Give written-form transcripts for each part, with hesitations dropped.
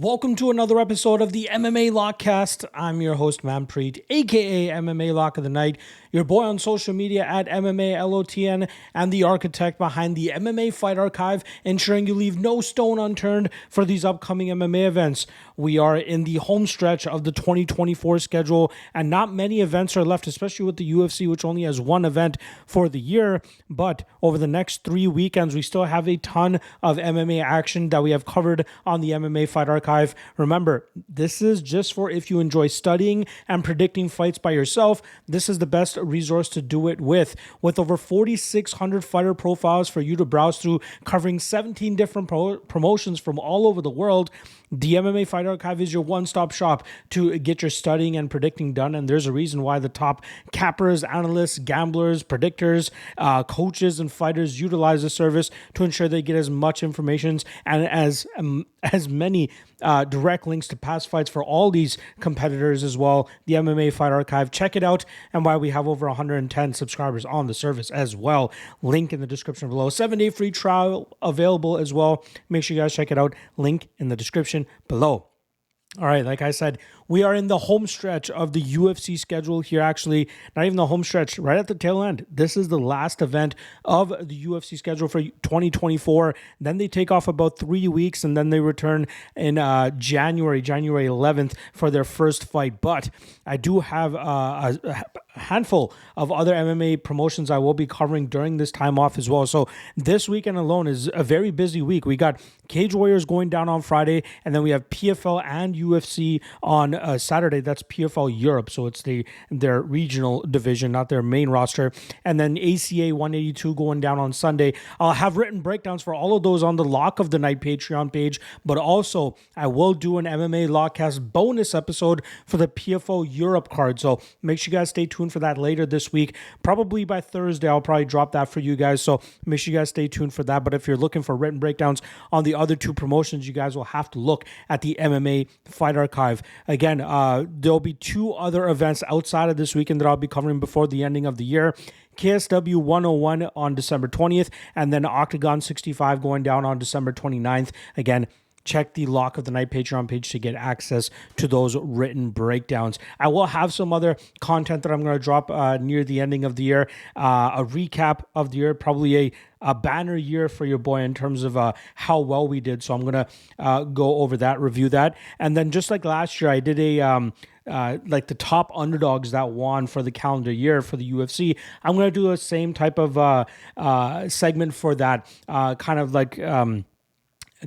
Welcome to another episode of the MMA Lockcast. I'm your host, Manpreet, aka MMA Lock of the Night, your boy on social media at MMALOTN, and the architect behind the MMA Fight Archive, ensuring you leave no stone unturned for these upcoming MMA events. We are in the home stretch of the 2024 schedule, and not many events are left, especially with the UFC, which only has one event for the year. But over the next 3 weekends, we still have a ton of MMA action that we have covered on the MMA Fight Archive. Remember, this is just for if you enjoy studying and predicting fights by yourself. This is the best resource to do it with over 4,600 fighter profiles for you to browse through, covering 17 different promotions from all over the world. The MMA Fight Archive is your one-stop shop to get your studying and predicting done, and there's a reason why the top cappers, analysts, gamblers, predictors, coaches, and fighters utilize the service to ensure they get as much information and as many direct links to past fights for all these competitors as well. The MMA Fight Archive, check it out, and why we have over 110 subscribers on the service as well. Link in the description below. 7-day free trial available as well. Make sure you guys check it out. Link in the description below. All right, like I said, we are in the home stretch of the UFC schedule here. Actually, not even the home stretch, right at the tail end. This is the last event of the UFC schedule for 2024. Then they take off about 3 weeks, and then they return in January 11th for their first fight. But I do have a handful of other MMA promotions I will be covering during this time off as well. So this weekend alone is a very busy week. We got Cage Warriors going down on Friday, and then we have PFL and UFC on Saturday. That's PFL Europe, so it's their regional division, not their main roster. And then ACA 182 going down on Sunday. I'll have written breakdowns for all of those on the Lock of the Night Patreon page, but also I will do an MMA Lockcast bonus episode for the PFL Europe card. So make sure you guys stay tuned for that later this week. Probably by Thursday, I'll probably drop that for you guys. So make sure you guys stay tuned for that. But if you're looking for written breakdowns on the other two promotions, you guys will have to look at the MMA Fight Archive. Again, there'll be two other events outside of this weekend that I'll be covering before the ending of the year. KSW 101 on December 20th, and then Octagon 65 going down on December 29th. Again, check the Lock of the Night Patreon page to get access to those written breakdowns. I will have some other content that I'm going to drop near the ending of the year, a recap of the year, probably a banner year for your boy in terms of how well we did. So I'm going to go over that, review that. And then just like last year, I did a like the top underdogs that won for the calendar year for the UFC. I'm going to do the same type of segment for that, kind of like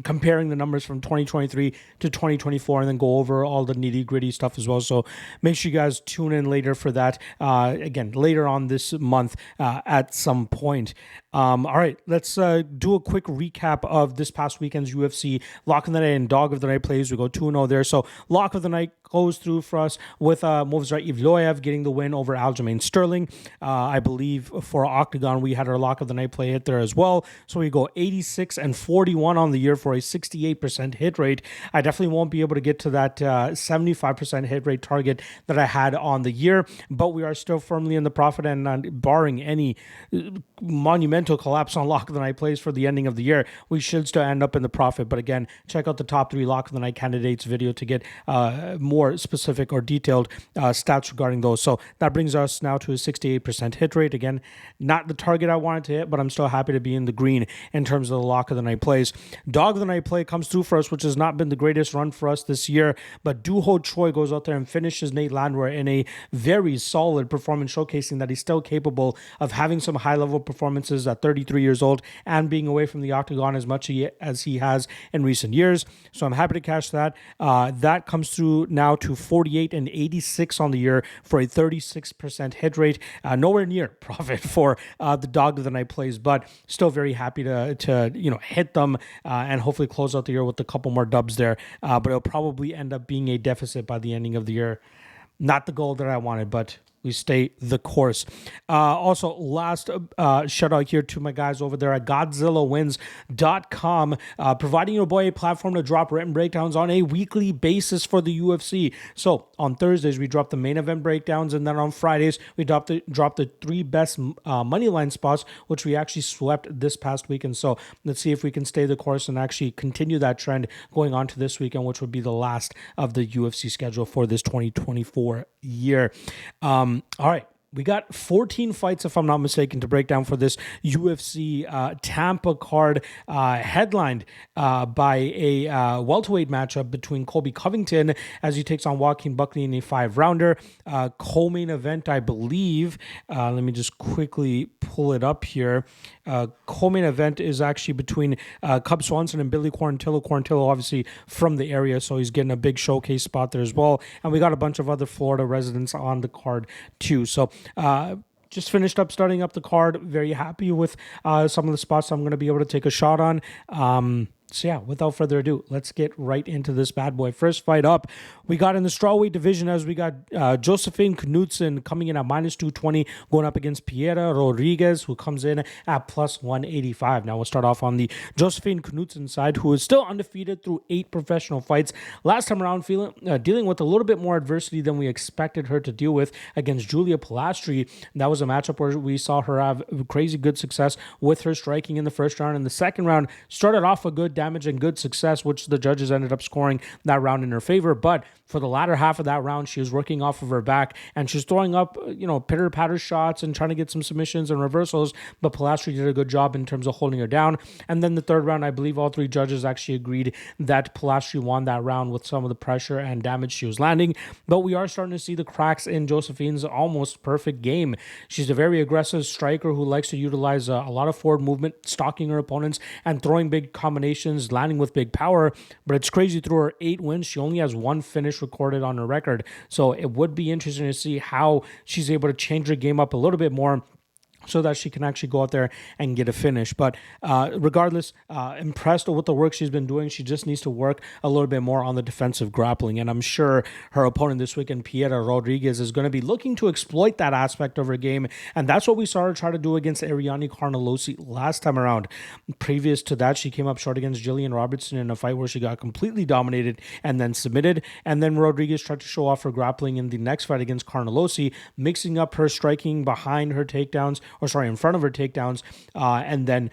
comparing the numbers from 2023 to 2024, and then go over all the nitty gritty stuff as well. So make sure you guys tune in later for that. Again, later on this month at some point. All right, let's do a quick recap of this past weekend's UFC. Lock of the Night and Dog of the Night plays. We go 2-0 there. So Lock of the Night goes through for us with Movsar Evloev getting the win over Aljamain Stirling. I believe for Octagon, we had our Lock of the Night play hit there as well. So we go 86-41 on the year for a 68% hit rate. I definitely won't be able to get to that 75% hit rate target that I had on the year, but we are still firmly in the profit, and barring any monumental collapse on Lock of the Night plays for the ending of the year, we should still end up in the profit. But again, check out the top 3 Lock of the Night candidates video to get more specific or detailed stats regarding those. So that brings us now to a 68% hit rate. Again, not the target I wanted to hit, but I'm still happy to be in the green in terms of the Lock of the Night plays. Dog of the Night play comes through for us, which has not been the greatest run for us this year, but Duho Choi goes out there and finishes Nate Landwehr in a very solid performance, showcasing that he's still capable of having some high-level performances at 33 years old and being away from the octagon as much as he has in recent years. So I'm happy to cash that. That comes through now to 48-86 on the year for a 36% hit rate. Nowhere near profit for the Dog of the Night plays, but still very happy to hit them and hopefully close out the year with a couple more dubs there. But it'll probably end up being a deficit by the ending of the year. Not the goal that I wanted, but we stay the course. Also, last shout out here to my guys over there at GodzillaWins.com, providing your boy a platform to drop written breakdowns on a weekly basis for the UFC. So on Thursdays, we drop the main event breakdowns, and then on Fridays, we drop the three best money line spots, which we actually swept this past weekend. So let's see if we can stay the course and actually continue that trend going on to this weekend, which would be the last of the UFC schedule for this 2024 year. All right. We got 14 fights, if I'm not mistaken, to break down for this UFC Tampa card, headlined by a welterweight matchup between Colby Covington as he takes on Joaquin Buckley in a 5-rounder. Co-main event, I believe. Let me just quickly pull it up here. Co-main event is actually between Swanson and Billy Quarantillo. Quarantillo, obviously from the area, so he's getting a big showcase spot there as well. And we got a bunch of other Florida residents on the card too. So just finished up starting up the card. Very happy with some of the spots I'm going to be able to take a shot on. So yeah, without further ado, let's get right into this bad boy. First fight up, we got in the strawweight division as we got Josephine Knutsson coming in at -220, going up against Piera Rodriguez, who comes in at +185. Now we'll start off on the Josephine Knutsson side, who is still undefeated through 8 professional fights. Last time around, dealing with a little bit more adversity than we expected her to deal with against Julia Pilastri. That was a matchup where we saw her have crazy good success with her striking in the first round. In the second round, started off a good damage and good success, which the judges ended up scoring that round in her favor. But for the latter half of that round, she was working off of her back and she's throwing up, pitter-patter shots and trying to get some submissions and reversals. But Pilastri did a good job in terms of holding her down. And then the third round, I believe all 3 judges actually agreed that Pilastri won that round with some of the pressure and damage she was landing. But we are starting to see the cracks in Josephine's almost perfect game. She's a very aggressive striker who likes to utilize a lot of forward movement, stalking her opponents and throwing big combinations, landing with big power. But it's crazy, through her 8 wins, she only has 1 finish recorded on her record. So it would be interesting to see how she's able to change her game up a little bit more so that she can actually go out there and get a finish. But regardless, impressed with the work she's been doing. She just needs to work a little bit more on the defensive grappling. And I'm sure her opponent this weekend, Piera Rodriguez, is going to be looking to exploit that aspect of her game. And that's what we saw her try to do against Ariane Carnelosi last time around. Previous to that, she came up short against Jillian Robertson in a fight where she got completely dominated and then submitted. And then Rodriguez tried to show off her grappling in the next fight against Carnelosi, mixing up her striking behind her takedowns, in front of her takedowns, and then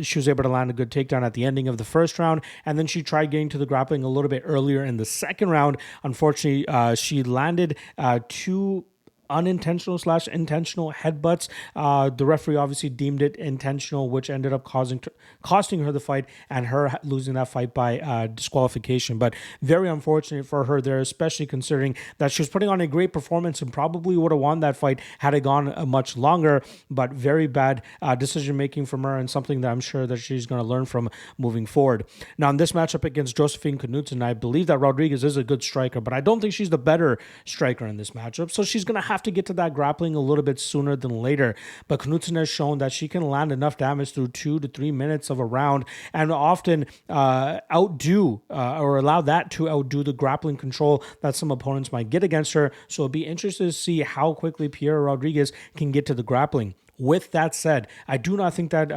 she was able to land a good takedown at the ending of the first round, and then she tried getting to the grappling a little bit earlier in the second round. Unfortunately, she landed 2 unintentional/intentional headbutts. The referee obviously deemed it intentional, which ended up costing her the fight and her losing that fight by disqualification. But very unfortunate for her there, especially considering that she was putting on a great performance and probably would have won that fight had it gone much longer. But very bad decision making from her, and something that I'm sure that she's going to learn from moving forward. Now in this matchup against Josephine Knutsson, I believe that Rodriguez is a good striker, but I don't think she's the better striker in this matchup. So she's going to have to get to that grappling a little bit sooner than later. But Knutsson has shown that she can land enough damage through 2 to 3 minutes of a round, and often outdo or allow that to outdo the grappling control that some opponents might get against her. So it'll be interesting to see how quickly Piera Rodriguez can get to the grappling. With that said, I do not think that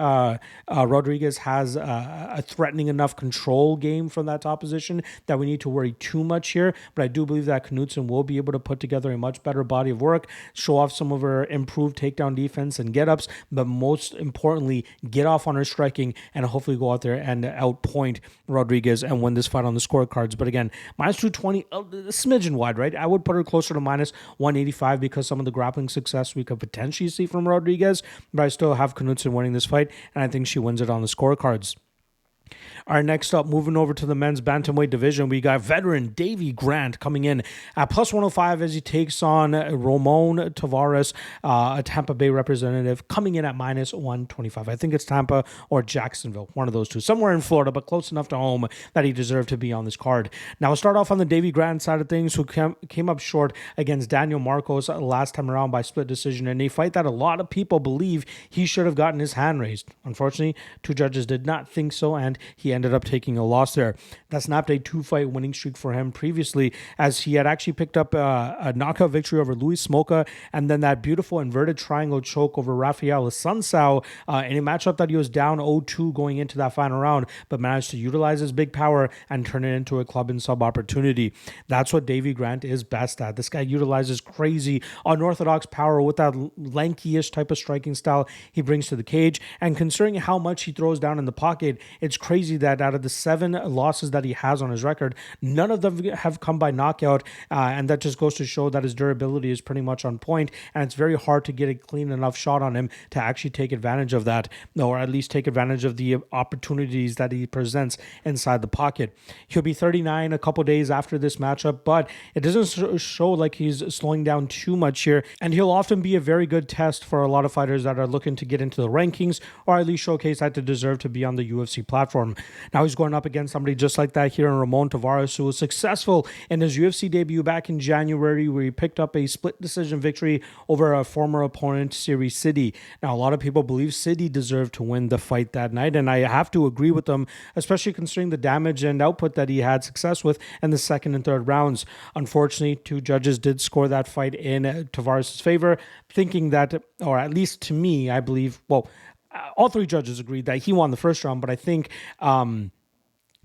Rodriguez has a threatening enough control game from that top position that we need to worry too much here. But I do believe that Knutsson will be able to put together a much better body of work, show off some of her improved takedown defense and get-ups, but most importantly, get off on her striking and hopefully go out there and outpoint Rodriguez and win this fight on the scorecards. But again, -220, a smidgen wide, right? I would put her closer to -185 because some of the grappling success we could potentially see from Rodriguez. But I still have Knutsson winning this fight, and I think she wins it on the scorecards. All right, next up, moving over to the men's bantamweight division, we got veteran Davy Grant coming in at +105 as he takes on Ramon Taveras, a Tampa Bay representative, coming in at -125. I think it's Tampa or Jacksonville, one of those two, somewhere in Florida, but close enough to home that he deserved to be on this card. Now, we'll start off on the Davy Grant side of things, who came up short against Daniel Marcos last time around by split decision in a fight that a lot of people believe he should have gotten his hand raised. Unfortunately, 2 judges did not think so, and he ended up taking a loss there. That snapped a 2-fight winning streak for him previously, as he had actually picked up a knockout victory over Luis Smoka, and then that beautiful inverted triangle choke over Rafael Assunção in a matchup that he was down 0-2 going into that final round, but managed to utilize his big power and turn it into a club and sub opportunity. That's what Davy Grant is best at. This guy utilizes crazy unorthodox power with that lanky-ish type of striking style he brings to the cage, and considering how much he throws down in the pocket, it's crazy that out of the 7 losses that he has on his record, none of them have come by knockout, and that just goes to show that his durability is pretty much on point, and it's very hard to get a clean enough shot on him to actually take advantage of that, or at least take advantage of the opportunities that he presents inside the pocket. He'll be 39 a couple days after this matchup, but it doesn't show like he's slowing down too much here, and he'll often be a very good test for a lot of fighters that are looking to get into the rankings, or at least showcase that they deserve to be on the UFC platform. Now he's going up against somebody just like that here in Ramon Taveras, who was successful in his UFC debut back in January, where he picked up a split decision victory over a former opponent, Siri City. Now, a lot of people believe City deserved to win the fight that night, and I have to agree with them, especially considering the damage and output that he had success with in the second and third rounds. Unfortunately, 2 judges did score that fight in Tavares' favor, thinking that, or at least to me, I believe, well, all 3 judges agreed that he won the first round, but I think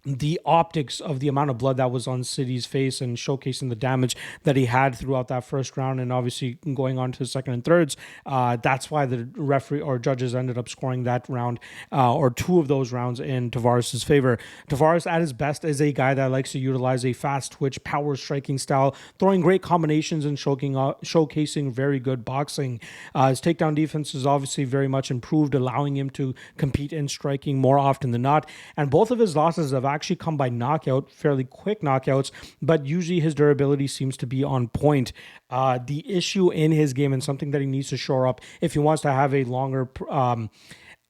the optics of the amount of blood that was on City's face and showcasing the damage that he had throughout that first round, and obviously going on to the second and thirds, that's why the referee or judges ended up scoring that round, or 2 of those rounds in Tavares' favor. Tavares at his best is a guy that likes to utilize a fast twitch power striking style, throwing great combinations and showcasing very good boxing. His takedown defense is obviously very much improved, allowing him to compete in striking more often than not, and both of his losses have actually come by knockout, fairly quick knockouts, but usually his durability seems to be on point. The issue in his game, and something that he needs to shore up if he wants to have a longer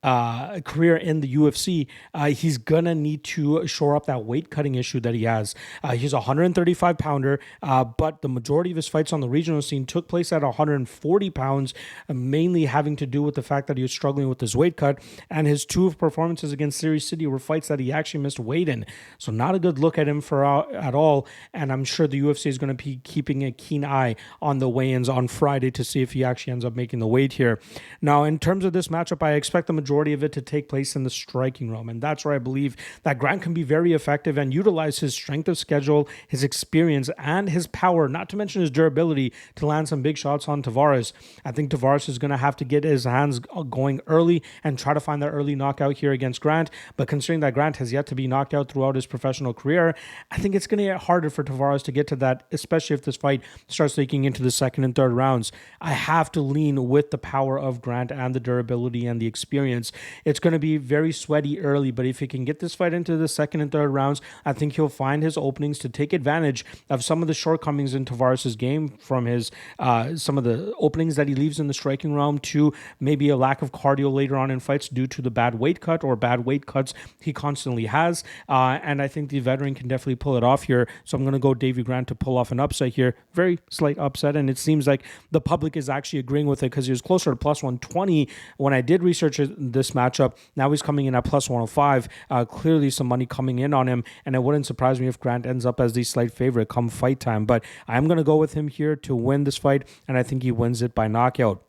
career in the UFC, he's gonna need to shore up that weight cutting issue that he has. He's a 135 pounder, but the majority of his fights on the regional scene took place at 140 pounds, mainly having to do with the fact that he was struggling with his weight cut, and his 2 performances against Series City were fights that he actually missed weight in. So not a good look at him at all, and I'm sure the UFC is going to be keeping a keen eye on the weigh-ins on Friday to see if he actually ends up making the weight here. Now, in terms of this matchup, I expect the majority of it to take place in the striking realm, and that's where I believe that Grant can be very effective and utilize his strength of schedule, his experience, and his power, not to mention his durability, to land some big shots on Tavares. I think Tavares is going to have to get his hands going early and try to find that early knockout here against Grant, but considering that Grant has yet to be knocked out throughout his professional career, I think it's going to get harder for Tavares to get to that, especially if this fight starts leaking into the second and third rounds. I have to lean with the power of Grant and the durability and the experience. It's going to be very sweaty early, but if he can get this fight into the second and third rounds, I think he'll find his openings to take advantage of some of the shortcomings in Tavares' game, from his some of the openings that he leaves in the striking realm, to maybe a lack of cardio later on in fights due to the bad weight cut or bad weight cuts he constantly has. And I think the veteran can definitely pull it off here. So I'm going to go Davy Grant to pull off an upset here. Very slight upset, and it seems like the public is actually agreeing with it, because he was closer to plus 120 when I did research this matchup. Now he's coming in at plus 105. Clearly some money coming in on him, and it wouldn't surprise me if Grant ends up as the slight favorite come fight time. But I'm going to go with him here to win this fight, and I think he wins it by knockout.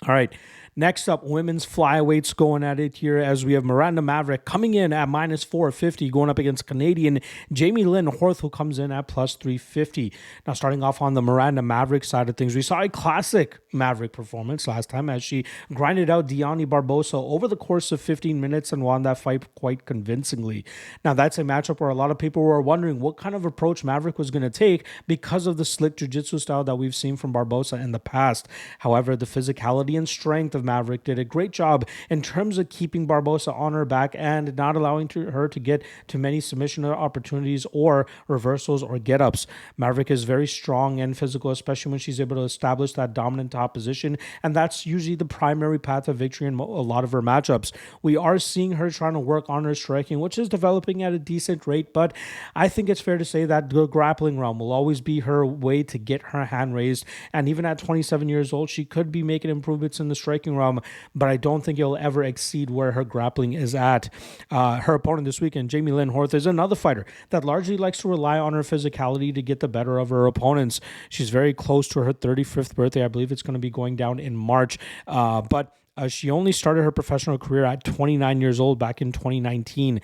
All right. Next up, women's flyweights going at it here, as we have Miranda Maverick coming in at minus 450, going up against Canadian Jamie Lynn Horth, who comes in at plus 350. Now, starting off on the Miranda Maverick side of things, we saw a classic Maverick performance last time as she grinded out Diani Barbosa over the course of 15 minutes and won that fight quite convincingly. Now, that's a matchup where a lot of people were wondering what kind of approach Maverick was going to take because of the slick jiu-jitsu style that we've seen from Barbosa in the past. However, the physicality and strength of Maverick did a great job in terms of keeping Barbosa on her back and not allowing her to get to many submission opportunities or reversals or get-ups. Maverick is very strong and physical, especially when she's able to establish that dominant top position, and that's usually the primary path of victory in a lot of her matchups. We are seeing her trying to work on her striking, which is developing at a decent rate, but I think it's fair to say that the grappling realm will always be her way to get her hand raised, and even at 27 years old, she could be making improvements in the striking realm realm, but I don't think it'll ever exceed where her grappling is at. Her opponent this weekend, Jamie Lynn Horth, is another fighter that largely likes to rely on her physicality to get the better of her opponents. She's very close to her 35th birthday. I believe it's going to be going down in March, but she only started her professional career at 29 years old back in 2019.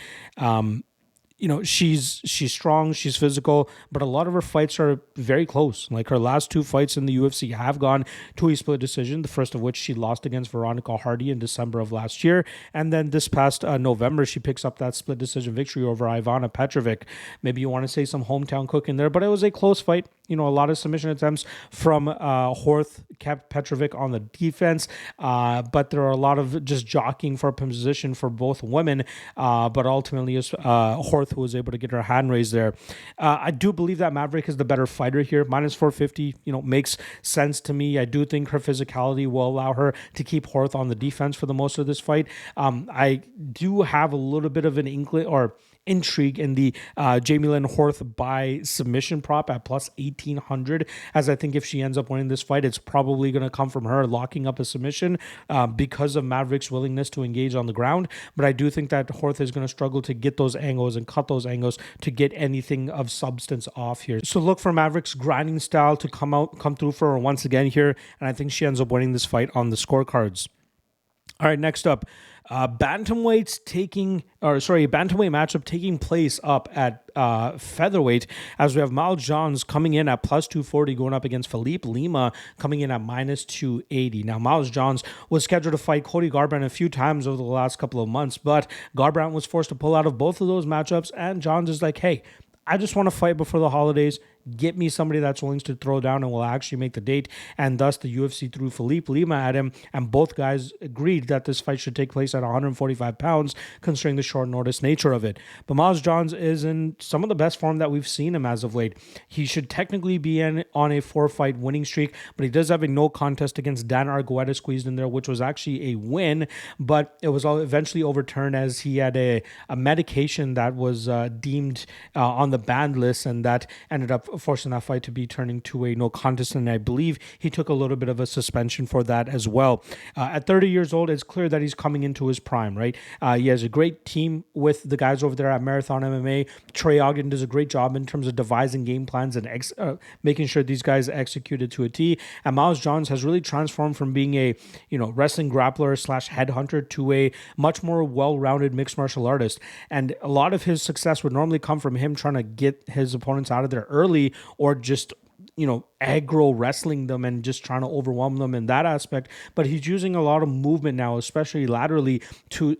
She's strong, she's physical, but a lot of her fights are very close. Like her last 2 fights in the UFC have gone to a split decision, the first of which she lost against Veronica Hardy in December of last year. And then this past November, she picks up that split decision victory over Ivana Petrovic. Maybe you want to say some hometown cook in there, but it was a close fight. A lot of submission attempts from Horth kept Petrovic on the defense, but there are a lot of just jockeying for position for both women, but ultimately it's Horth who was able to get her hand raised there. I do believe that Maverick is the better fighter here. Minus 450, makes sense to me. I do think her physicality will allow her to keep Horth on the defense for the most of this fight. I do have a little bit of an inkling or intrigue in the Jamie Lynn Horth by submission prop at plus 1,800, as I think if she ends up winning this fight, it's probably going to come from her locking up a submission because of Maverick's willingness to engage on the ground. But I do think that Horth is going to struggle to get those angles and cut those angles to get anything of substance off here. So look for Maverick's grinding style to come through for her once again here, and I think she ends up winning this fight on the scorecards. All right, next up, bantamweight matchup taking place up at featherweight, as we have Miles Johns coming in at plus 240 going up against Philippe Lima coming in at minus 280. Now, Miles Johns was scheduled to fight Cody Garbrandt a few times over the last couple of months, but Garbrandt was forced to pull out of both of those matchups, and Johns is like, hey, I just want to fight before the holidays. Get me somebody that's willing to throw down and will actually make the date. And thus the UFC threw Philippe Lima at him, and both guys agreed that this fight should take place at 145 pounds, considering the short notice nature of it. But Miles Johns is in some of the best form that we've seen him as of late. He should technically be on a 4-fight winning streak, but he does have a no contest against Dan Argueta squeezed in there, which was actually a win, but it was all eventually overturned as he had a medication that was deemed on the banned list, and that ended up forcing that fight to be turning to a no contest, and I believe he took a little bit of a suspension for that as well. At 30 years old, it's clear that he's coming into his prime, right? He has a great team with the guys over there at Marathon MMA. Trey Ogden does a great job in terms of devising game plans and making sure these guys execute it to a T. And Miles Johns has really transformed from being a wrestling grappler / headhunter to a much more well-rounded mixed martial artist. And a lot of his success would normally come from him trying to get his opponents out of there early, or just aggro wrestling them and just trying to overwhelm them in that aspect. But he's using a lot of movement now, especially laterally, to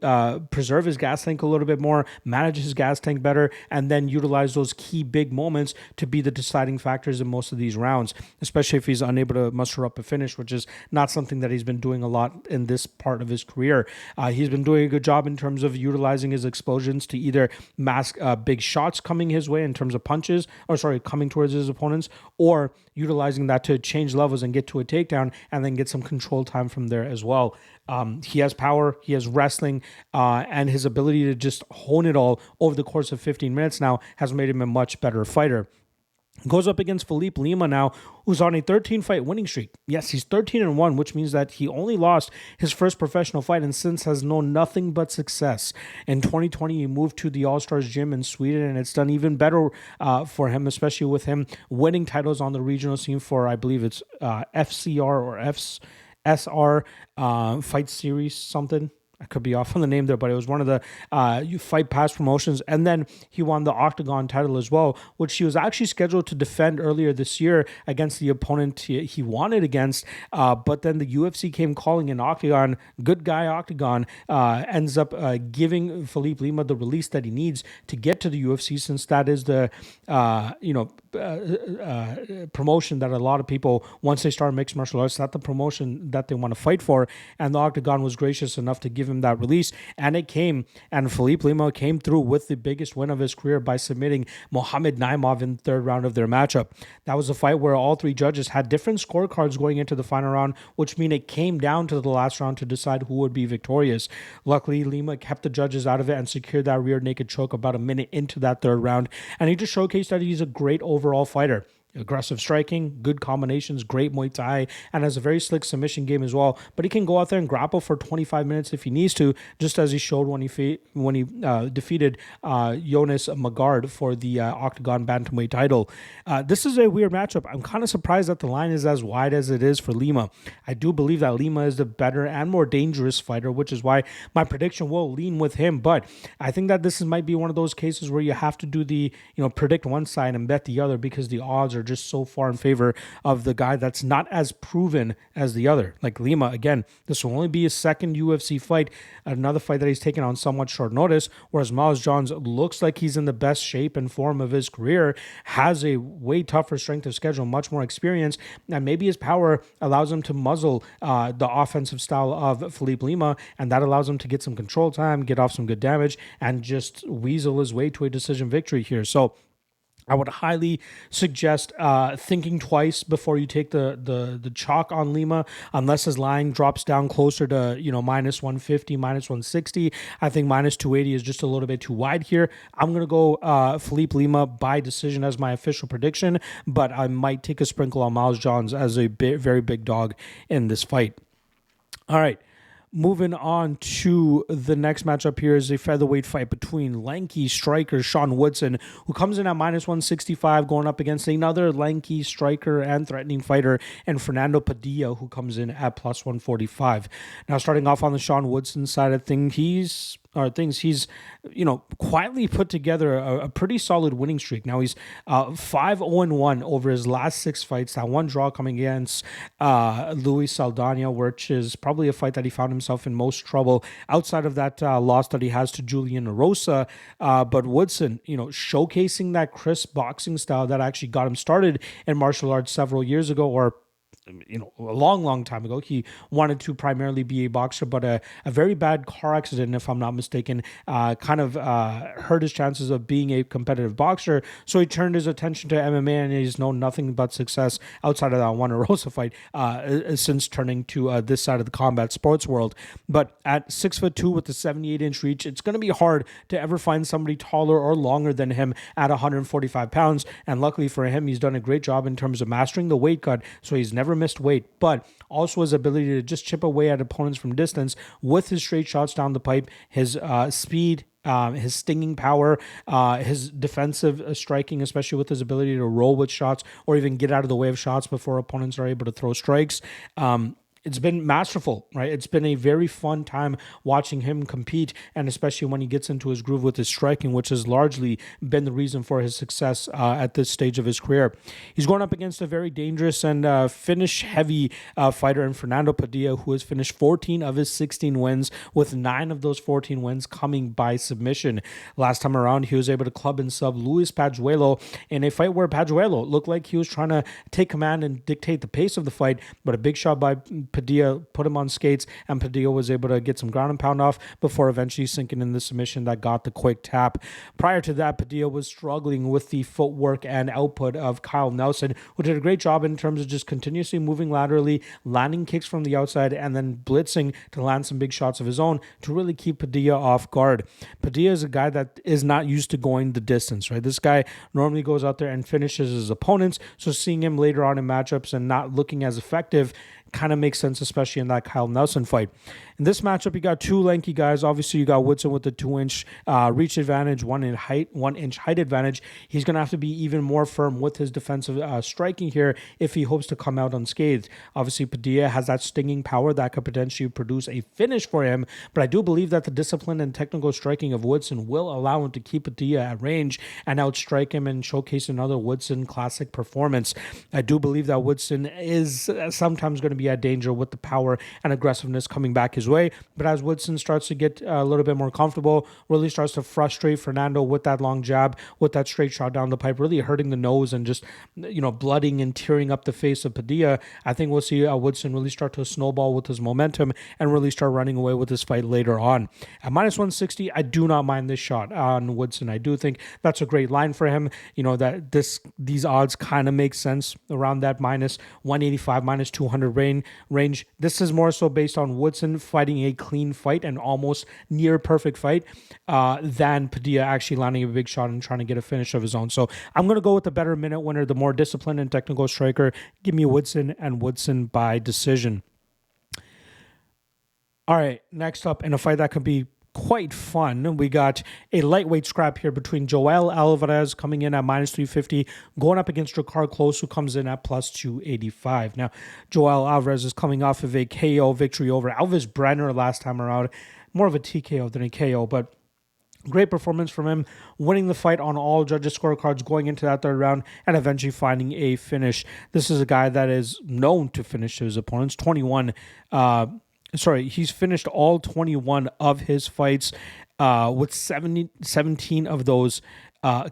preserve his gas tank a little bit more, manage his gas tank better, and then utilize those key big moments to be the deciding factors in most of these rounds, especially if he's unable to muster up a finish, which is not something that he's been doing a lot in this part of his career. He's been doing a good job in terms of utilizing his explosions to either mask big shots coming his way in terms of punches, coming towards his opponents, or utilizing that to change levels and get to a takedown and then get some control time from there as well. He has power, he has wrestling, and his ability to just hone it all over the course of 15 minutes now has made him a much better fighter. Goes up against Philippe Lima now, who's on a 13-fight winning streak. Yes, he's 13-1, which means that he only lost his first professional fight and since has known nothing but success. In 2020, he moved to the All-Stars gym in Sweden, and it's done even better for him, especially with him winning titles on the regional scene for, I believe it's FCR or FSR Fight Series something. I could be off on the name there, but it was one of the Fight Pass promotions. And then he won the Octagon title as well, which he was actually scheduled to defend earlier this year against the opponent he wanted against. But then the UFC came calling in Octagon. Good guy Octagon ends up giving Philippe Lima the release that he needs to get to the UFC, since that is the promotion that a lot of people, once they start mixed martial arts, that's the promotion that they want to fight for. And the Octagon was gracious enough to give him that release, and it came, and Philippe Lima came through with the biggest win of his career by submitting Mohamed Naimov in the third round of their matchup. That was a fight where all three judges had different scorecards going into the final round, which mean it came down to the last round to decide who would be victorious. Luckily, Lima kept the judges out of it and secured that rear naked choke about a minute into that third round, and he just showcased that he's a great overall fighter. aggressive striking, good combinations, great Muay Thai, and has a very slick submission game as well. But he can go out there and grapple for 25 minutes if he needs to, just as he showed when he defeated Yanez for the Octagon Bantamweight title. This is a weird matchup. I'm kind of surprised that the line is as wide as it is for Lima. I do believe that Lima is the better and more dangerous fighter, which is why my prediction will lean with him. But I think that this might be one of those cases where you have to do the, predict one side and bet the other, because the odds are just so far in favor of the guy that's not as proven as the other. Like Lima, again, this will only be his second UFC fight, another fight that he's taken on somewhat short notice, whereas Miles Johns looks like he's in the best shape and form of his career, has a way tougher strength of schedule, much more experience, and maybe his power allows him to muzzle the offensive style of Philippe Lima, and that allows him to get some control time, get off some good damage, and just weasel his way to a decision victory here. So I would highly suggest thinking twice before you take the chalk on Lima, unless his line drops down closer to minus 150, minus 160. I think minus 280 is just a little bit too wide here. I'm gonna go Philippe Lima by decision as my official prediction, but I might take a sprinkle on Miles Johns as a very big dog in this fight. All right. Moving on to the next matchup here is a featherweight fight between lanky striker Sean Woodson, who comes in at minus 165, going up against another lanky striker and threatening fighter, and Fernando Padilla, who comes in at plus 145. Now, starting off on the Sean Woodson side of things, he's quietly put together a pretty solid winning streak. Now he's 5-0-1 over his last 6 fights. That one draw coming against Luis Saldana, which is probably a fight that he found himself in most trouble outside of that loss that he has to Julian Rosa. But Woodson, showcasing that crisp boxing style that actually got him started in martial arts several years ago, or a long time ago. He wanted to primarily be a boxer, but a very bad car accident, if I'm not mistaken, hurt his chances of being a competitive boxer. So he turned his attention to MMA, and he's known nothing but success outside of that one Rosa fight since turning to this side of the combat sports world. But at 6'2" with the 78-inch reach, it's going to be hard to ever find somebody taller or longer than him at 145 pounds. And luckily for him, he's done a great job in terms of mastering the weight cut, so he's never missed weight, but also his ability to just chip away at opponents from distance with his straight shots down the pipe, his speed, his stinging power, his defensive striking, especially with his ability to roll with shots or even get out of the way of shots before opponents are able to throw strikes. It's been masterful, right? It's been a very fun time watching him compete, and especially when he gets into his groove with his striking, which has largely been the reason for his success at this stage of his career. He's going up against a very dangerous and finish-heavy fighter in Fernando Padilla, who has finished 14 of his 16 wins, with 9 of those 14 wins coming by submission. Last time around, he was able to club and sub Luis Pajuelo in a fight where Pajuelo looked like he was trying to take command and dictate the pace of the fight, but a big shot by Padilla put him on skates, and Padilla was able to get some ground and pound off before eventually sinking in the submission that got the quick tap. Prior to that, Padilla was struggling with the footwork and output of Knutsson, who did a great job in terms of just continuously moving laterally, landing kicks from the outside, and then blitzing to land some big shots of his own to really keep Padilla off guard. Padilla is a guy that is not used to going the distance, right? This guy normally goes out there and finishes his opponents, so seeing him later on in matchups and not looking as effective kind of makes sense, especially in that Knutsson fight. In this matchup, you got two lanky guys. Obviously, you got Woodson with the 2-inch reach advantage, 1-inch height advantage. He's going to have to be even more firm with his defensive striking here if he hopes to come out unscathed. Obviously, Padilla has that stinging power that could potentially produce a finish for him, but I do believe that the discipline and technical striking of Woodson will allow him to keep Padilla at range and outstrike him and showcase another Woodson classic performance. I do believe that Woodson is sometimes going to be at danger with the power and aggressiveness coming back his way, but as Woodson starts to get a little bit more comfortable, really starts to frustrate Fernando with that long jab, with that straight shot down the pipe, really hurting the nose and just blooding and tearing up the face of Padilla, I think we'll see Woodson really start to snowball with his momentum and really start running away with this fight later on. At minus 160, I do not mind this shot on Woodson. I do think that's a great line for him. That these odds kind of make sense around that minus 185, minus 200 range. range. This is more so based on Woodson fighting a clean fight and almost near perfect fight than Padilla actually landing a big shot and trying to get a finish of his own. So I'm going to go with the better minute winner, the more disciplined and technical striker. Give me Woodson, and Woodson by decision. All right, next up in a fight that could be quite fun, we got a lightweight scrap here between Joel Alvarez coming in at minus 350, going up against Drakkar Klose, who comes in at plus 285. Now, Joel Alvarez is coming off of a KO victory over Elvis Brenner last time around, more of a TKO than a KO, but great performance from him, winning the fight on all judges' scorecards going into that third round and eventually finding a finish. This is a guy that is known to finish his opponents. He's finished all 21 of his fights with 17 of those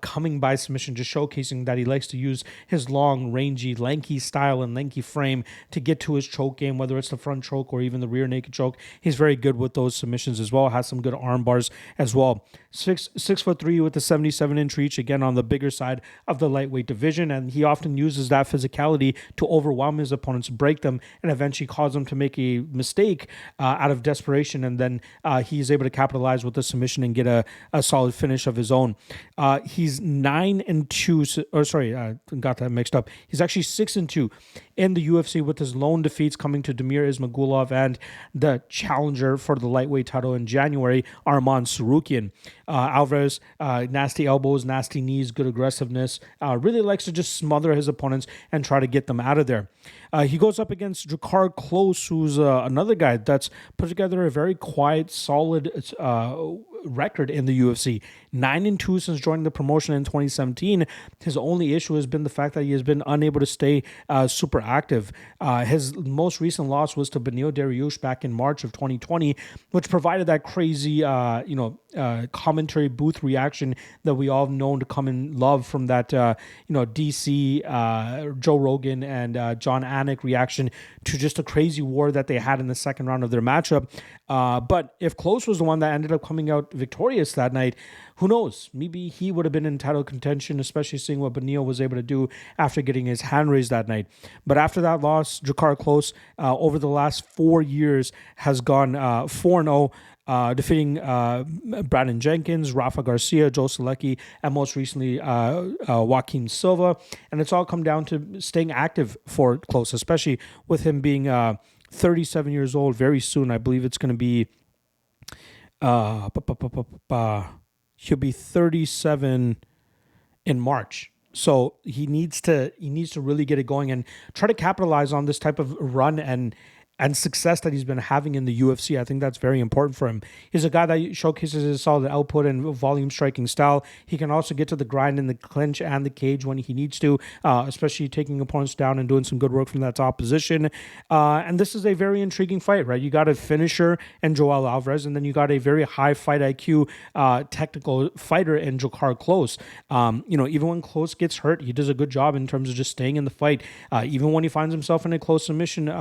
coming by submission, just showcasing that he likes to use his long, rangy, lanky style and lanky frame to get to his choke game, whether it's the front choke or even the rear naked choke. He's very good with those submissions as well, has some good arm bars as well. 6'3" with a 77-inch reach, again on the bigger side of the lightweight division, and he often uses that physicality to overwhelm his opponents, break them, and eventually cause them to make a mistake out of desperation, and then he's able to capitalize with the submission and get a solid finish of his own. He's 9-2. Got that mixed up. He's actually 6-2 in the UFC with his lone defeats coming to Damir Ismagulov and the challenger for the lightweight title in January, Arman Tsarukyan. Alvarez, nasty elbows, nasty knees, good aggressiveness. Really likes to just smother his opponents and try to get them out of there. He goes up against Drakkar Klose, who's another guy that's put together a very quiet, solid record in the UFC. 9-2 since joining the promotion in 2017. His only issue has been the fact that he has been unable to stay super active. His most recent loss was to Beneil Dariush back in March of 2020, which provided that crazy, commentary booth reaction that we all known to come and love from that, DC, Joe Rogan and John Anik reaction to just a crazy war that they had in the second round of their matchup. But if Klose was the one that ended up coming out victorious that night, who knows? Maybe he would have been in title contention, especially seeing what Beneil was able to do after getting his hand raised that night. But after that loss, Drakkar Klose, over the last 4 years, has gone 4-0, defeating Brandon Jenkins, Rafa Garcia, Joe Selecki, and most recently Joaquin Silva. And it's all come down to staying active for Klose, especially with him being 37 years old very soon. I believe it's going to be he'll be 37 in March. So he needs to really get it going and try to capitalize on this type of run and success that he's been having in the UFC. I think that's very important for him. He's a guy that showcases his solid output and volume striking style. He can also get to the grind in the clinch and the cage when he needs to, especially taking opponents down and doing some good work from that top position. And this is a very intriguing fight, right? You got a finisher in Joel Alvarez, and then you got a very high fight IQ technical fighter in Drakkar Klose. Even when Klose gets hurt, he does a good job in terms of just staying in the fight. Even when he finds himself in a close submission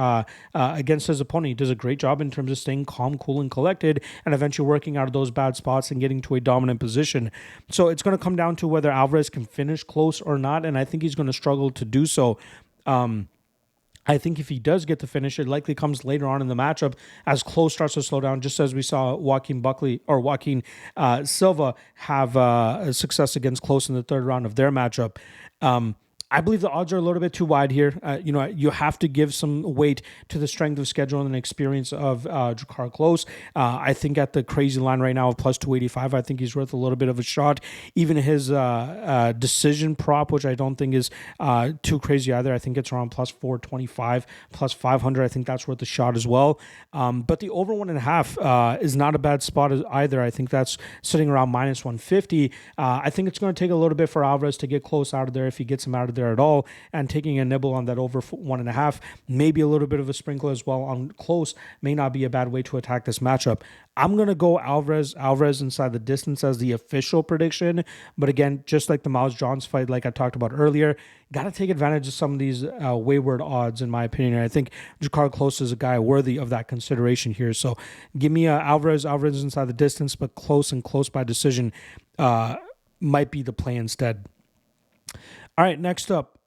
against his opponent, he does a great job in terms of staying calm, cool, and collected, and eventually working out of those bad spots and getting to a dominant position. So it's going to come down to whether Alvarez can finish Klose or not, and I think he's going to struggle to do so. I think if he does get the finish, it likely comes later on in the matchup as Klose starts to slow down, just as we saw Joaquin Silva have success against Klose in the third round of their matchup. I believe the odds are a little bit too wide here. You have to give some weight to the strength of schedule and experience of Drakkar Klose. I think at the crazy line right now of plus 285, I think he's worth a little bit of a shot. Even his decision prop, which I don't think is too crazy either. I think it's around plus 425, plus 500. I think that's worth a shot as well. But the over 1.5 is not a bad spot either. I think that's sitting around minus 150. I think it's going to take a little bit for Alvarez to get Klose out of there if he gets him out of there at all, and taking a nibble on that over 1.5, maybe a little bit of a sprinkle as well on Klose may not be a bad way to attack this matchup. I'm going to go Alvarez inside the distance as the official prediction. But again, just like the Miles Johns fight, like I talked about earlier, got to take advantage of some of these wayward odds, in my opinion. And I think Drakkar Klose is a guy worthy of that consideration here. So give me Alvarez inside the distance, but close by decision might be the play instead. All right, next up,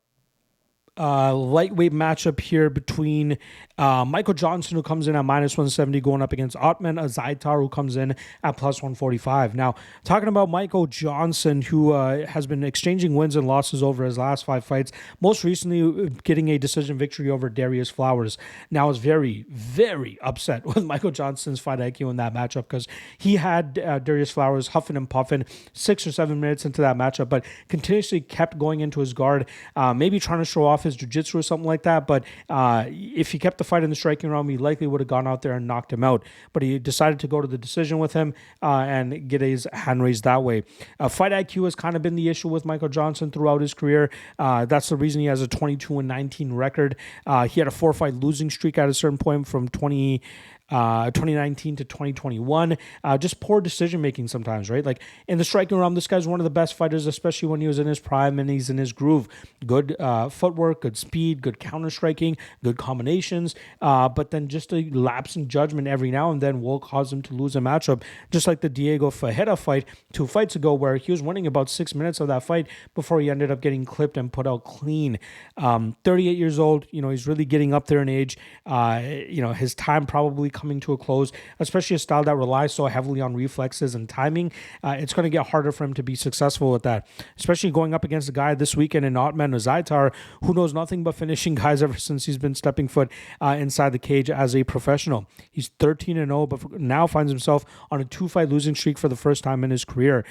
lightweight matchup here between Michael Johnson, who comes in at minus 170, going up against Ottman Azaitar, who comes in at plus 145. Now, talking about Michael Johnson, who has been exchanging wins and losses over his last 5 fights, most recently getting a decision victory over Darius Flowers. Now, I was very, very upset with Michael Johnson's fight IQ in that matchup because he had Darius Flowers huffing and puffing 6 or 7 minutes into that matchup, but continuously kept going into his guard, maybe trying to show off his jiu-jitsu or something like that. But if he kept the fight in the striking realm, he likely would have gone out there and knocked him out. But he decided to go to the decision with him and get his hand raised that way. Fight IQ has kind of been the issue with Michael Johnson throughout his career. That's the reason he has a 22-19 record. He had a 4-fight losing streak at a certain point from 2019 to 2021. Just poor decision making sometimes, right? Like in the striking realm, this guy's one of the best fighters, especially when he was in his prime and he's in his groove. Good footwork, good speed, good counter striking, good combinations. But then just a lapse in judgment every now and then will cause him to lose a matchup. Just like the Diego Fajeda fight 2 fights ago, where he was winning about 6 minutes of that fight before he ended up getting clipped and put out clean. 38 years old, he's really getting up there in age. His time probably coming to a close, especially a style that relies so heavily on reflexes and timing. It's going to get harder for him to be successful with that, especially going up against a guy this weekend in Ottman Azaitar, who knows nothing but finishing guys ever since he's been stepping foot inside the cage as a professional. He's 13-0, but now finds himself on a 2-fight losing streak for the first time in his career.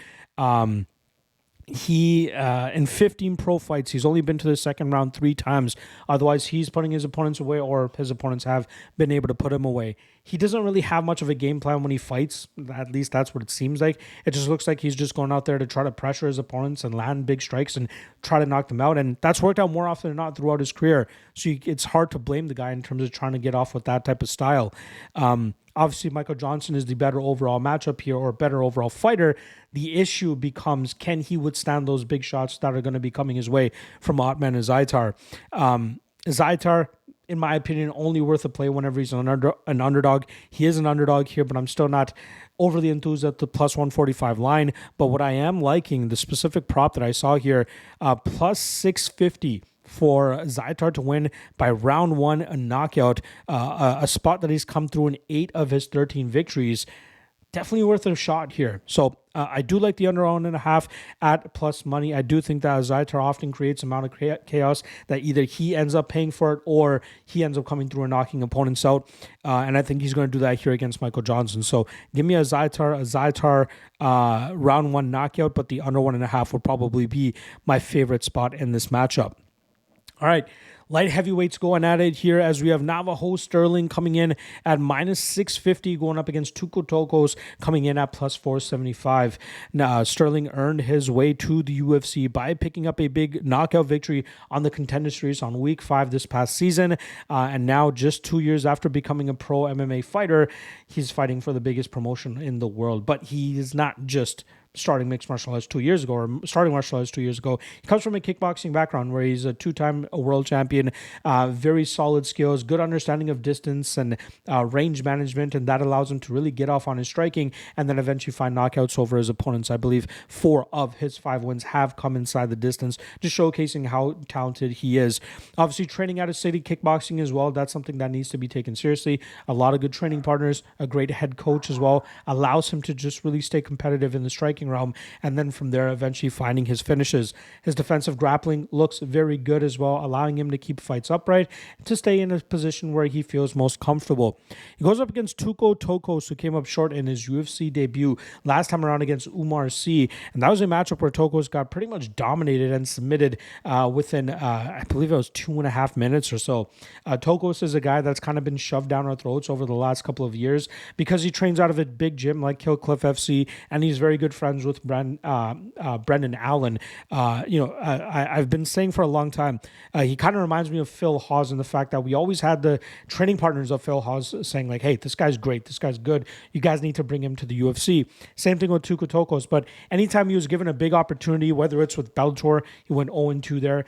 He in 15 pro fights, he's only been to the second round 3 times. Otherwise, he's putting his opponents away, or his opponents have been able to put him away. He doesn't really have much of a game plan when he fights. At least that's what it seems like. It just looks like he's just going out there to try to pressure his opponents and land big strikes and try to knock them out. And that's worked out more often than not throughout his career. So it's hard to blame the guy in terms of trying to get off with that type of style. Obviously, Michael Johnson is the better overall matchup here, or better overall fighter. The issue becomes, can he withstand those big shots that are going to be coming his way from Ottman Azaitar? Azaitar, in my opinion, only worth a play whenever he's an underdog. He is an underdog here, but I'm still not overly enthused at the plus 145 line. But what I am liking, the specific prop that I saw here, plus 650 for Azaitar to win by round 1, a knockout, a spot that he's come through in 8 of his 13 victories. Definitely worth a shot here. So I do like the under 1.5 at plus money. I do think that Azaitar often creates an amount of chaos that either he ends up paying for it or he ends up coming through and knocking opponents out. And I think he's going to do that here against Michael Johnson. So give me Azaitar round 1 knockout, but the under 1.5 would probably be my favorite spot in this matchup. All right, light heavyweights going at it here as we have Navajo Stirling coming in at minus 650, going up against Tokkos coming in at plus 475. Now, Stirling earned his way to the UFC by picking up a big knockout victory on the Contender Series on week 5 this past season. And now, just 2 years after becoming a pro MMA fighter, he's fighting for the biggest promotion in the world. But he is not just starting mixed martial arts 2 years ago, or starting martial arts 2 years ago. He comes from a kickboxing background where he's a 2-time world champion, very solid skills, good understanding of distance and range management, and that allows him to really get off on his striking and then eventually find knockouts over his opponents. I believe 4 of his 5 wins have come inside the distance, just showcasing how talented he is. Obviously, training out of city kickboxing as well, that's something that needs to be taken seriously. A lot of good training partners, a great head coach as well, allows him to just really stay competitive in the striking realm, and then from there eventually finding his finishes. His defensive grappling looks very good as well, allowing him to keep fights upright and to stay in a position where he feels most comfortable. He goes up against Tokkos, who came up short in his UFC debut last time around against Umar C, and that was a matchup where Tokkos got pretty much dominated and submitted within I believe it was 2.5 minutes or so. Tokkos is a guy that's kind of been shoved down our throats over the last couple of years because he trains out of a big gym like Kill Cliff FC, and he's very good friends with Brendan Allen. I've been saying for a long time, he kind of reminds me of Phil Hawes in the fact that we always had the training partners of Phil Hawes saying like, hey, this guy's great, this guy's good, you guys need to bring him to the UFC. Same thing with Tokkos, but anytime he was given a big opportunity, whether it's with Bellator, he went 0-2 there,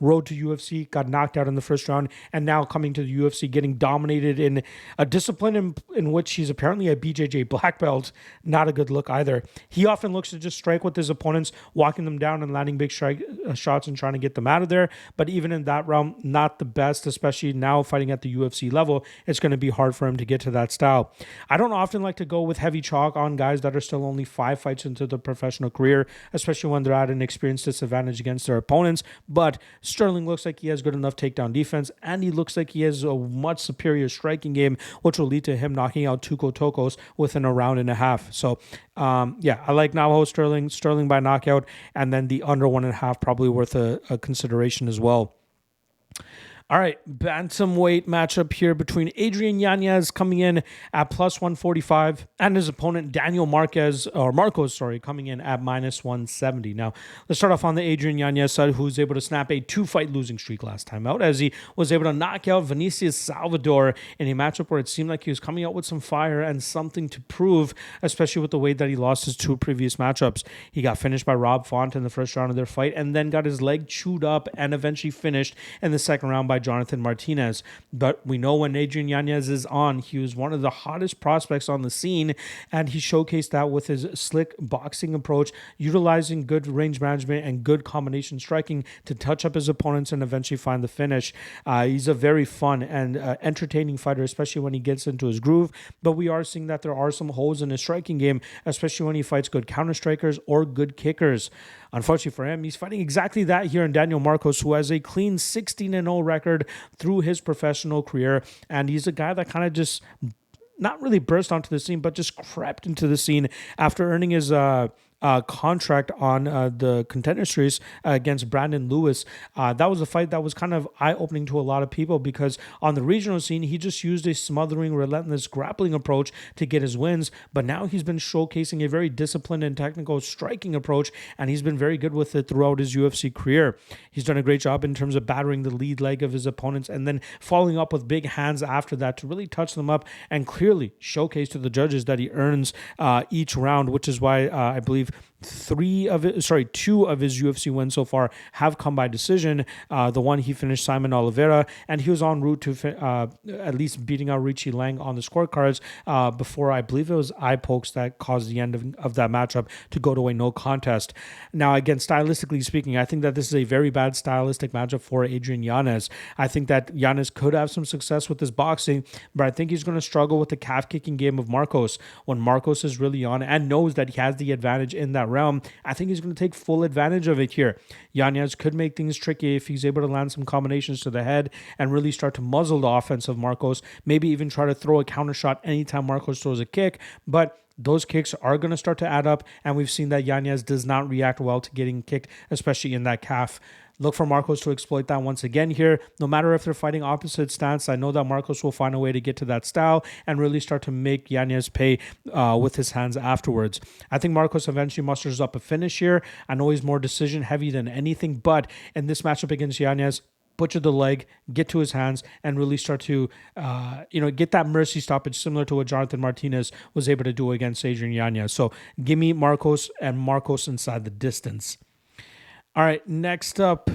road to UFC, got knocked out in the first round, and now coming to the UFC, getting dominated in a discipline in which he's apparently a BJJ black belt. Not a good look either. He often looks to just strike with his opponents, walking them down and landing big shots and trying to get them out of there. But even in that realm, not the best, especially now fighting at the UFC level. It's going to be hard for him to get to that style. I don't often like to go with heavy chalk on guys that are still only 5 fights into their professional career, especially when they're at an experience disadvantage against their opponents. But Stirling looks like he has good enough takedown defense, and he looks like he has a much superior striking game, which will lead to him knocking out Tokkos within a round and a half. So, I like Navajo Stirling by knockout, and then the under 1.5 probably worth a consideration as well. All right, bantamweight matchup here between Adrian Yanez coming in at plus 145 and his opponent Daniel Marcos coming in at minus 170. Now, let's start off on the Adrian Yanez side, who was able to snap a 2-fight losing streak last time out, as he was able to knock out Vinicius Salvador in a matchup where it seemed like he was coming out with some fire and something to prove, especially with the way that he lost his 2 previous matchups. He got finished by Rob Font in the first round of their fight, and then got his leg chewed up and eventually finished in the second round by Jonathan Martinez. But we know when Adrian Yanez is on, he was one of the hottest prospects on the scene, and he showcased that with his slick boxing approach, utilizing good range management and good combination striking to touch up his opponents and eventually find the finish. He's a very fun and entertaining fighter, especially when he gets into his groove, but we are seeing that there are some holes in his striking game, especially when he fights good counter strikers or good kickers. Unfortunately for him, he's fighting exactly that here in Daniel Marcos, who has a clean 16-0 record through his professional career. And he's a guy that kind of just not really burst onto the scene, but just crept into the scene after earning his contract on the Contender series against Brandon Lewis. That was a fight that was kind of eye-opening to a lot of people, because on the regional scene, he just used a smothering, relentless grappling approach to get his wins, but now he's been showcasing a very disciplined and technical striking approach, and he's been very good with it throughout his UFC career. He's done a great job in terms of battering the lead leg of his opponents and then following up with big hands after that to really touch them up and clearly showcase to the judges that he earns each round, which is why I believe 2 of his UFC wins so far have come by decision. The one he finished Simon Oliveira, and he was en route to at least beating out Richie Lang on the scorecards before I believe it was eye pokes that caused the end of that matchup to go to a no contest. Now, again, stylistically speaking, I think that this is a very bad stylistic matchup for Adrian Yanez. I think that Yanez could have some success with his boxing, but I think he's going to struggle with the calf kicking game of Marcos. When Marcos is really on and knows that he has the advantage in that realm, I think he's going to take full advantage of it here. Yanez could make things tricky if he's able to land some combinations to the head and really start to muzzle the offense of Marcos, maybe even try to throw a counter shot anytime Marcos throws a kick, but those kicks are going to start to add up, and we've seen that Yanez does not react well to getting kicked, especially in that calf. Look for Marcos to exploit that once again here. No matter if they're fighting opposite stance, I know that Marcos will find a way to get to that style and really start to make Yanez pay with his hands afterwards. I think Marcos eventually musters up a finish here. I know he's more decision heavy than anything, but in this matchup against Yanez, butcher the leg, get to his hands, and really start to get that mercy stoppage similar to what Jonathan Martinez was able to do against Adrian Yanez. So give me Marcos and Marcos inside the distance. All right, next up,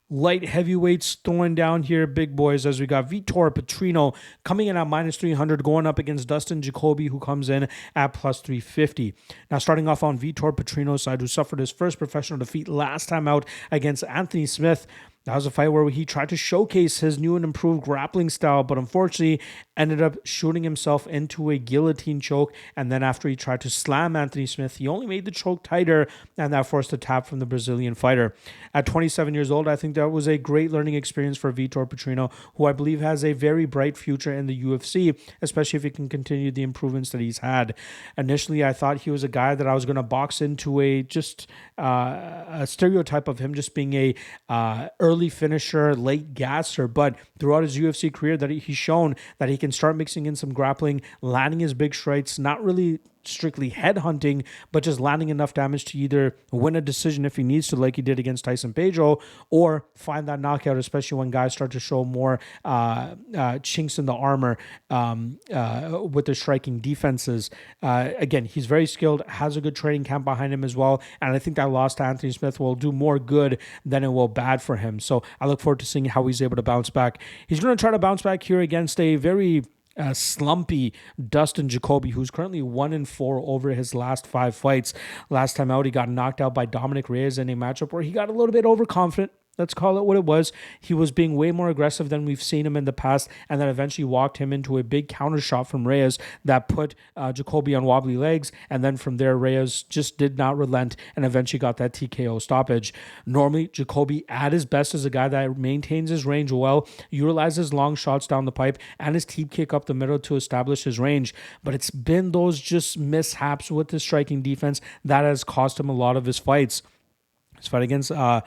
light heavyweights throwing down here, big boys, as we got Vitor Petrino coming in at minus 300, going up against Dustin Jacoby, who comes in at plus 350. Now, starting off on Vitor Petrino's side, who suffered his first professional defeat last time out against Anthony Smith. That was a fight where he tried to showcase his new and improved grappling style, but unfortunately ended up shooting himself into a guillotine choke. And then after he tried to slam Anthony Smith, he only made the choke tighter, and that forced a tap from the Brazilian fighter. At 27 years old, I think that was a great learning experience for Vitor Petrino, who I believe has a very bright future in the UFC, especially if he can continue the improvements that he's had. Initially, I thought he was a guy that I was going to box into a stereotype of him just being a early finisher, late gasser, but throughout his UFC career that he's shown that he can start mixing in some grappling, landing his big strikes, not really strictly headhunting, but just landing enough damage to either win a decision if he needs to, like he did against Tyson Pedro, or find that knockout, especially when guys start to show more chinks in the armor with their striking defenses. Again, he's very skilled, has a good training camp behind him as well, and I think that loss to Anthony Smith will do more good than it will bad for him. So I look forward to seeing how he's able to bounce back. He's going to try to bounce back here against a very slumpy Dustin Jacoby, who's currently 1-4 over his last 5 fights. Last time out, he got knocked out by Dominic Reyes in a matchup where he got a little bit overconfident. Let's call it what it was. He was being way more aggressive than we've seen him in the past, and that eventually walked him into a big counter shot from Reyes that put Jacoby on wobbly legs, and then from there, Reyes just did not relent and eventually got that TKO stoppage. Normally, Jacoby, at his best, is a guy that maintains his range well, utilizes long shots down the pipe, and his teep kick up the middle to establish his range, but it's been those just mishaps with his striking defense that has cost him a lot of his fights. His fight against, the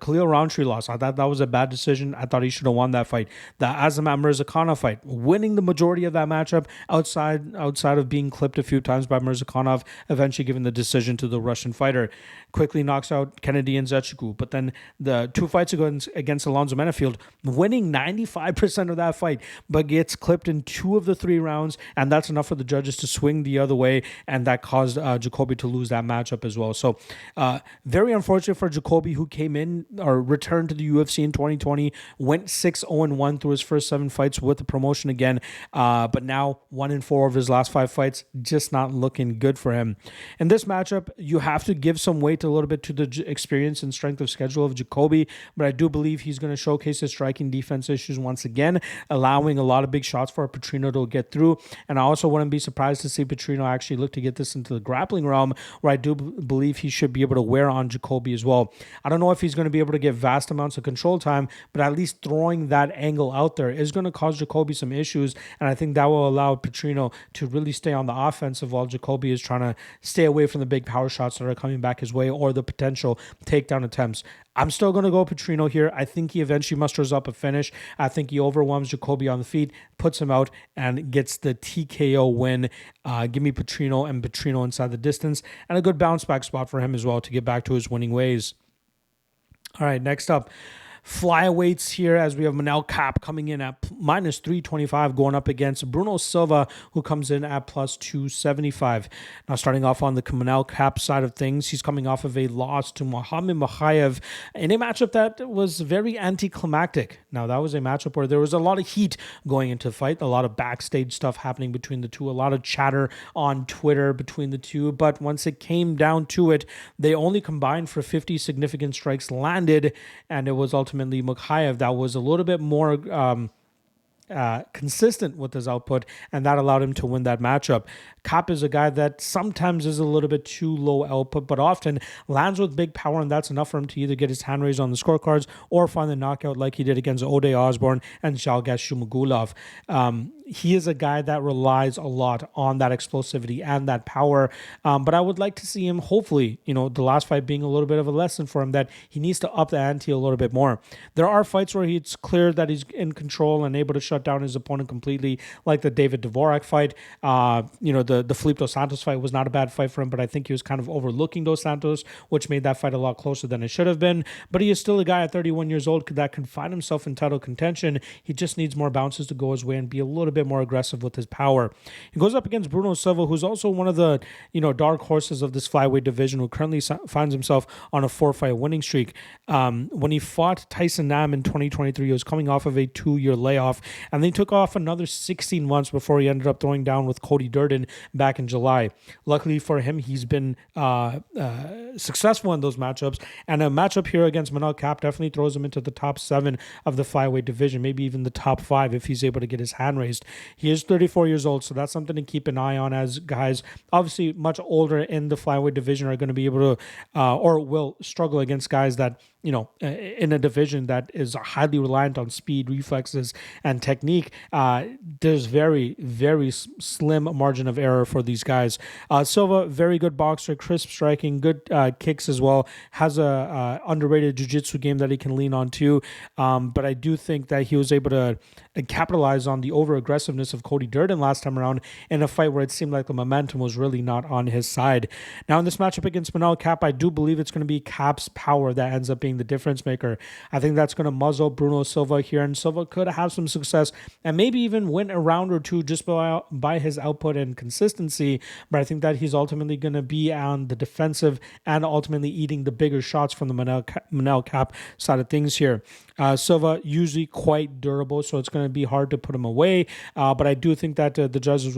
Khalil Roundtree loss. I thought that was a bad decision. I thought he should have won that fight. The Azamat Mirzakhanov fight, winning the majority of that matchup outside of being clipped a few times by Mirzakhanov, eventually giving the decision to the Russian fighter. Quickly knocks out Kennedy and Zechku. But then the 2 fights against Alonzo Menafield, winning 95% of that fight, but gets clipped in 2 of the 3 rounds, and that's enough for the judges to swing the other way, and that caused Jacoby to lose that matchup as well. So very unfortunate for Jacoby, who came in or returned to the UFC in 2020, went 6-0-1 through his first 7 fights with the promotion again, but now 1-4 of his last 5 fights, just not looking good for him. In this matchup, you have to give some weight a little bit to the experience and strength of schedule of Jacoby, but I do believe he's going to showcase his striking defense issues once again, allowing a lot of big shots for Petrino to get through. And I also wouldn't be surprised to see Petrino actually look to get this into the grappling realm, where I do believe he should be able to wear on Jacoby as well. I don't know if he's going to be able to get vast amounts of control time, but at least throwing that angle out there is going to cause Jacoby some issues, and I think that will allow Petrino to really stay on the offensive while Jacoby is trying to stay away from the big power shots that are coming back his way or the potential takedown attempts. I'm still going to go Petrino here. I think he eventually musters up a finish. I think he overwhelms Jacoby on the feet, puts him out, and gets the TKO win. Give me Petrino and Petrino inside the distance, and a good bounce back spot for him as well to get back to his winning ways. All right, next up, flyweights here, as we have Manel Kape coming in at minus 325, going up against Bruno Silva, who comes in at plus 275. Now, starting off on the Manel Kape side of things, he's coming off of a loss to Mohamed Makhachev in a matchup that was very anticlimactic. Now, that was a matchup where there was a lot of heat going into the fight, a lot of backstage stuff happening between the two, a lot of chatter on Twitter between the two, but once it came down to it, they only combined for 50 significant strikes landed, and it was ultimately Makhachev that was a little bit more consistent with his output, and that allowed him to win that matchup. Kape is a guy that sometimes is a little bit too low output, but often lands with big power, and that's enough for him to either get his hand raised on the scorecards or find the knockout like he did against Ode Osborne and Zhalgas Shumagulov. He is a guy that relies a lot on that explosivity and that power, but I would like to see him, hopefully, the last fight being a little bit of a lesson for him, that he needs to up the ante a little bit more. There are fights where it's clear that he's in control and able to shut down his opponent completely, like the David Dvorak fight. The Felipe Dos Santos fight was not a bad fight for him, but I think he was kind of overlooking Dos Santos, which made that fight a lot closer than it should have been. But he is still a guy at 31 years old that can find himself in title contention. He just needs more bounces to go his way and be a little bit more aggressive with his power. He goes up against Bruno Silva, who's also one of the dark horses of this flyweight division, who currently finds himself on a 4-fight winning streak. When he fought Tyson Nam in 2023, he was coming off of a 2-year layoff, and then he took off another 16 months before he ended up throwing down with Cody Durden back in July. Luckily for him, he's been successful in those matchups, and a matchup here against Manel Kape definitely throws him into the top 7 of the flyweight division, maybe even the top 5 if he's able to get his hand raised. He is 34 years old, so that's something to keep an eye on, as guys obviously much older in the flyweight division are going to be able to or will struggle against guys that in a division that is highly reliant on speed, reflexes, and technique. There's very, very slim margin of error for these guys. Silva, very good boxer, crisp striking, good kicks as well, has a underrated jiu-jitsu game that he can lean on too. But I do think that he was able to capitalize on the over-aggressive aggressiveness of Cody Durden last time around in a fight where it seemed like the momentum was really not on his side. Now in this matchup against Manel Kape, I do believe it's going to be Kape's power that ends up being the difference maker. I think that's going to muzzle Bruno Silva here, and Silva could have some success and maybe even win a round or two just by his output and consistency, but I think that he's ultimately going to be on the defensive and ultimately eating the bigger shots from the Manel Kape side of things here. Silva usually quite durable, so it's going to be hard to put him away, but I do think that the judges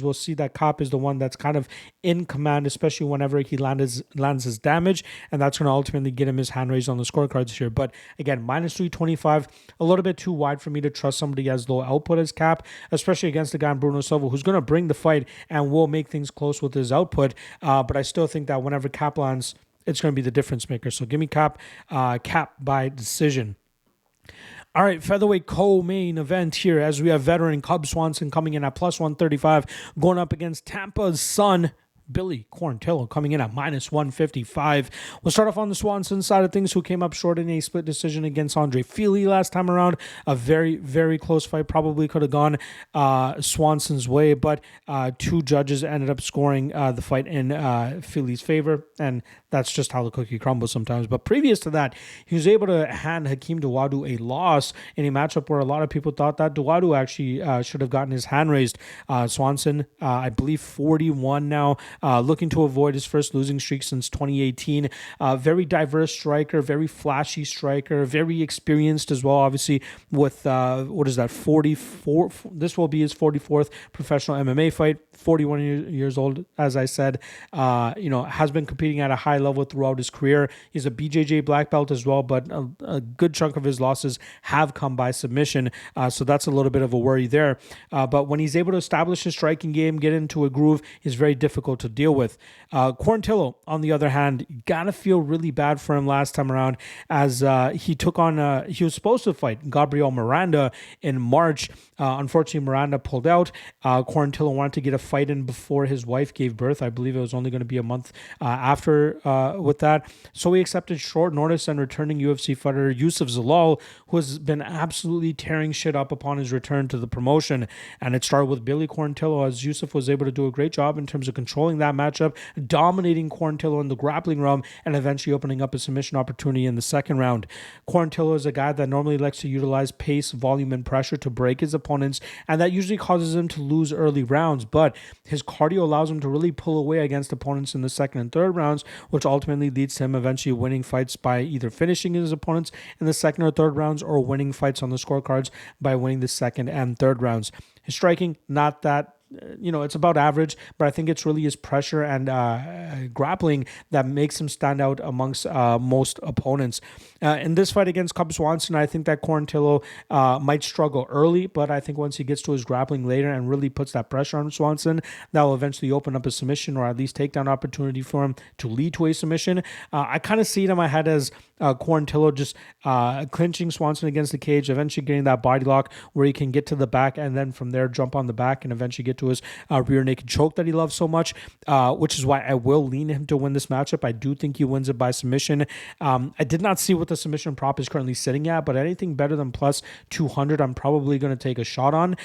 will see that Kape is the one that's kind of in command, especially whenever he lands his damage, and that's going to ultimately get him his hand raised on the scorecards here. But again, minus 325, a little bit too wide for me to trust somebody as low output as Kape, especially against the guy Bruno Silva, who's going to bring the fight and will make things close with his output, but I still think that whenever Kape lands, it's going to be the difference maker. So give me Kape by decision. All right, featherweight co-main event here as we have veteran Cub Swanson coming in at plus 135, going up against Tampa's son, Billy Quarantillo, coming in at minus 155. We'll start off on the Swanson side of things, who came up short in a split decision against Andre Fili last time around. A very, very close fight. Probably could have gone Swanson's way, but two judges ended up scoring the fight in Fili's favor, and that's just how the cookie crumbles sometimes. But previous to that, he was able to hand Hakeem Dawodu a loss in a matchup where a lot of people thought that Dawodu actually should have gotten his hand raised. Swanson, I believe 41 now, looking to avoid his first losing streak since 2018. Very diverse striker, very flashy striker, very experienced as well, obviously, with, 44? This will be his 44th professional MMA fight. 41 years old, as I said, has been competing at a high level throughout his career. He's a BJJ black belt as well, but a good chunk of his losses have come by submission, so that's a little bit of a worry there. But when he's able to establish his striking game, get into a groove, is very difficult to deal with. Quarantillo, on the other hand, gotta feel really bad for him last time around, as he was supposed to fight Gabriel Miranda in March. Unfortunately, Miranda pulled out. Quarantillo wanted to get a fight in before his wife gave birth. I believe it was only going to be a month after with that. So he accepted short notice, and returning UFC fighter Yusuf Zalal, who has been absolutely tearing shit up upon his return to the promotion. And it started with Billy Quarantillo, as Yusuf was able to do a great job in terms of controlling that matchup, dominating Quarantillo in the grappling realm, and eventually opening up a submission opportunity in the second round. Quarantillo is a guy that normally likes to utilize pace, volume, and pressure to break his opponents, and that usually causes him to lose early rounds, but his cardio allows him to really pull away against opponents in the second and third rounds, which ultimately leads to him eventually winning fights by either finishing his opponents in the second or third rounds, or winning fights on the scorecards by winning the second and third rounds. His striking, not that, it's about average, but I think it's really his pressure and grappling that makes him stand out amongst most opponents. In this fight against Cub Swanson, I think that Quarantillo might struggle early, but I think once he gets to his grappling later and really puts that pressure on Swanson, that will eventually open up a submission, or at least takedown opportunity for him to lead to a submission. I kind of see it in my head as Quarantillo just clinching Swanson against the cage, eventually getting that body lock where he can get to the back, and then from there jump on the back and eventually get to his rear naked choke that he loves so much, which is why I will lean him to win this matchup. I do think he wins it by submission. I did not see what the submission prop is currently sitting at, but anything better than plus 200, I'm probably going to take a shot on,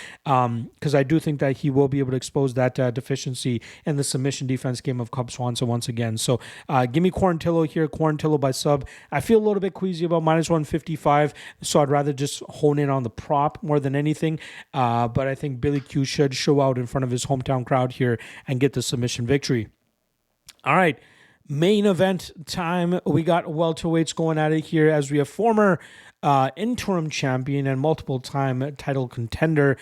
because I do think that he will be able to expose that deficiency in the submission defense game of Cub Swanson once again. So give me Quarantillo here, Quarantillo by sub. I feel a little bit queasy about minus 155, so I'd rather just hone in on the prop more than anything, but I think Billy Q should show out in front of his hometown crowd here and get the submission victory. All right, main event time. We got welterweights going at it here, as we have former interim champion and multiple-time title contender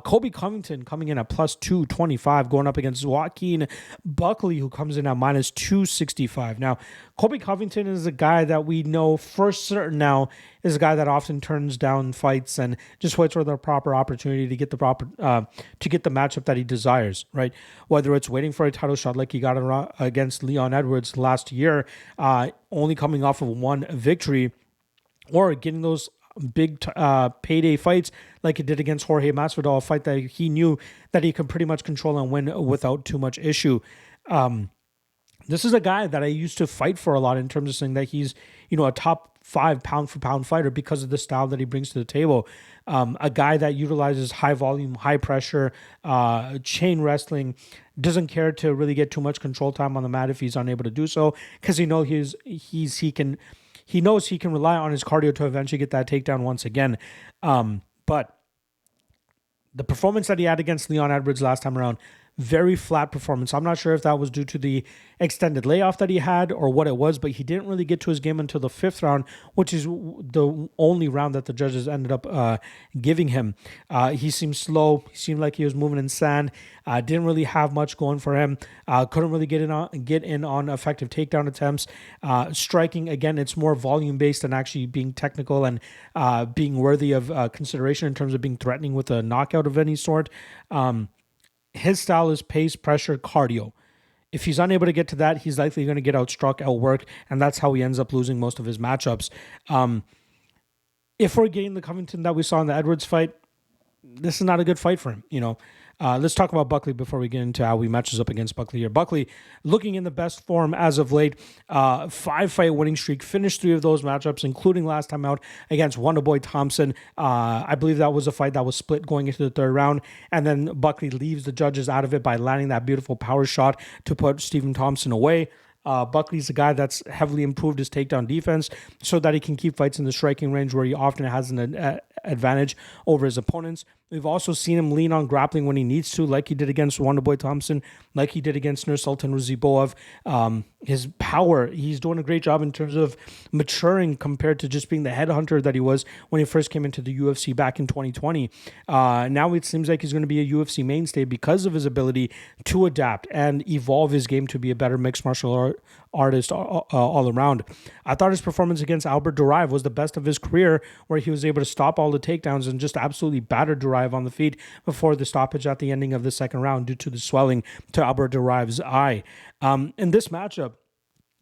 Colby Covington coming in at plus 225, going up against Joaquin Buckley, who comes in at minus 265. Now, Colby Covington is a guy that we know for certain now is a guy that often turns down fights and just waits for the proper opportunity to get the matchup that he desires, right? Whether it's waiting for a title shot like he got against Leon Edwards last year, only coming off of one victory, or getting those big payday fights like he did against Jorge Masvidal, a fight that he knew that he could pretty much control and win without too much issue. This is a guy that I used to fight for a lot in terms of saying that he's, a top 5 pound-for-pound fighter because of the style that he brings to the table. A guy that utilizes high volume, high pressure, chain wrestling, doesn't care to really get too much control time on the mat if he's unable to do so, because he knows he knows he can rely on his cardio to eventually get that takedown once again. But the performance that he had against Leon Edwards last time around, very flat performance. I'm not sure if that was due to the extended layoff that he had or what it was, but he didn't really get to his game until the 5th round, which is the only round that the judges ended up giving him. He seemed slow. He seemed like he was moving in sand. Didn't really have much going for him. Couldn't really get in on effective takedown attempts. Striking, again, it's more volume based than actually being technical and being worthy of consideration in terms of being threatening with a knockout of any sort. His style is pace, pressure, cardio. If he's unable to get to that, he's likely going to get outstruck, outworked, and that's how he ends up losing most of his matchups. If we're getting the Covington that we saw in the Edwards fight, this is not a good fight for him. Let's talk about Buckley before we get into how he matches up against Buckley here. Buckley, looking in the best form as of late, 5-fight winning streak, finished 3 of those matchups, including last time out against Wonderboy Thompson. I believe that was a fight that was split going into the 3rd round, and then Buckley leaves the judges out of it by landing that beautiful power shot to put Stephen Thompson away. Buckley's a guy that's heavily improved his takedown defense so that he can keep fights in the striking range where he often has an advantage over his opponents. We've also seen him lean on grappling when he needs to, like he did against Wonderboy Thompson, like he did against Nursultan Ruziboev. His power, he's doing a great job in terms of maturing compared to just being the headhunter that he was when he first came into the UFC back in 2020. Now it seems like he's going to be a UFC mainstay because of his ability to adapt and evolve his game to be a better mixed martial artist all around. I thought his performance against Albert Duraev was the best of his career, where he was able to stop all the takedowns and just absolutely batter Duraev on the feet before the stoppage at the ending of the 2nd round due to the swelling to Albert Duraev's eye. In this matchup,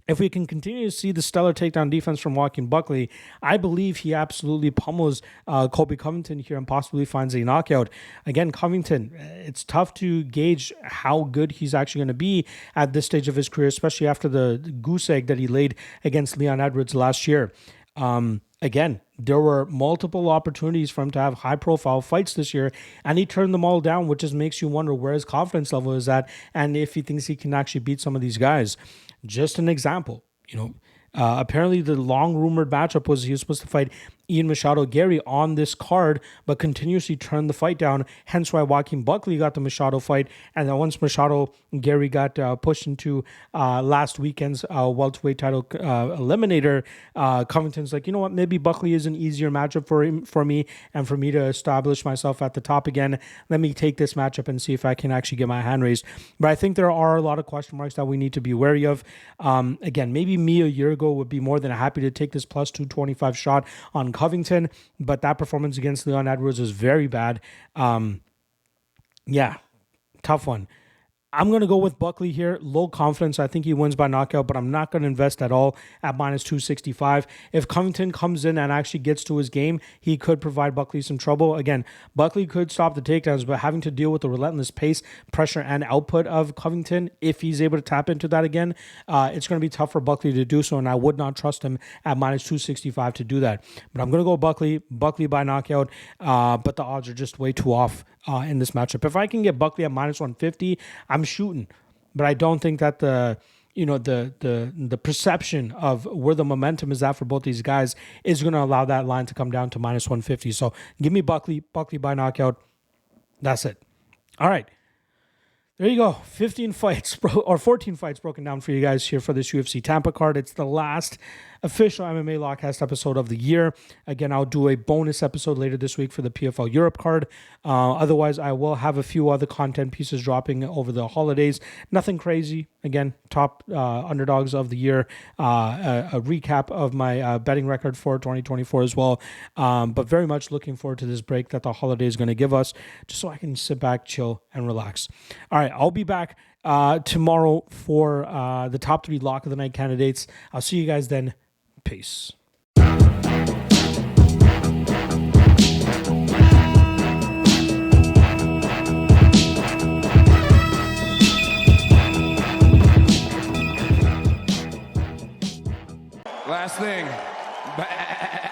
if we can continue to see the stellar takedown defense from Joaquin Buckley, I believe he absolutely pummels Colby Covington here and possibly finds a knockout. Again, Covington, it's tough to gauge how good he's actually going to be at this stage of his career, especially after the goose egg that he laid against Leon Edwards last year. Again, there were multiple opportunities for him to have high-profile fights this year, and he turned them all down, which just makes you wonder where his confidence level is at and if he thinks he can actually beat some of these guys. Just an example, apparently the long-rumored matchup was he was supposed to fight Ian Machado Gary on this card, but continuously turned the fight down, hence why Joaquin Buckley got the Machado fight. And then once Machado Gary got pushed into last weekend's welterweight title eliminator, Covington's like, you know what, maybe Buckley is an easier matchup for me and for me to establish myself at the top again. Let me take this matchup and see if I can actually get my hand raised. But I think there are a lot of question marks that we need to be wary of. Again, maybe me a year ago would be more than happy to take this plus 225 shot on Covington, but that performance against Leon Edwards was very bad. Yeah, tough one. I'm going to go with Buckley here. Low confidence. I think he wins by knockout, but I'm not going to invest at all at minus 265. If Covington comes in and actually gets to his game, he could provide Buckley some trouble. Again, Buckley could stop the takedowns, but having to deal with the relentless pace, pressure, and output of Covington, if he's able to tap into that again, it's going to be tough for Buckley to do so, and I would not trust him at minus 265 to do that. But I'm going to go Buckley by knockout, but the odds are just way too off in this matchup. If I can get Buckley at minus 150, I'm shooting, but I don't think that the perception of where the momentum is at for both these guys is going to allow that line to come down to minus 150. So give me Buckley by knockout. That's it. All right. There you go. 14 fights broken down for you guys here for this UFC Tampa card. It's the last official MMA Lockcast episode of the year. Again, I'll do a bonus episode later this week for the PFL Europe card. Otherwise, I will have a few other content pieces dropping over the holidays. Nothing crazy. Again, top underdogs of the year. A recap of my betting record for 2024 as well. But very much looking forward to this break that the holiday is going to give us, just so I can sit back, chill, and relax. All right, I'll be back tomorrow for the top 3 lock of the night candidates. I'll see you guys then. Peace. Last thing, Bah.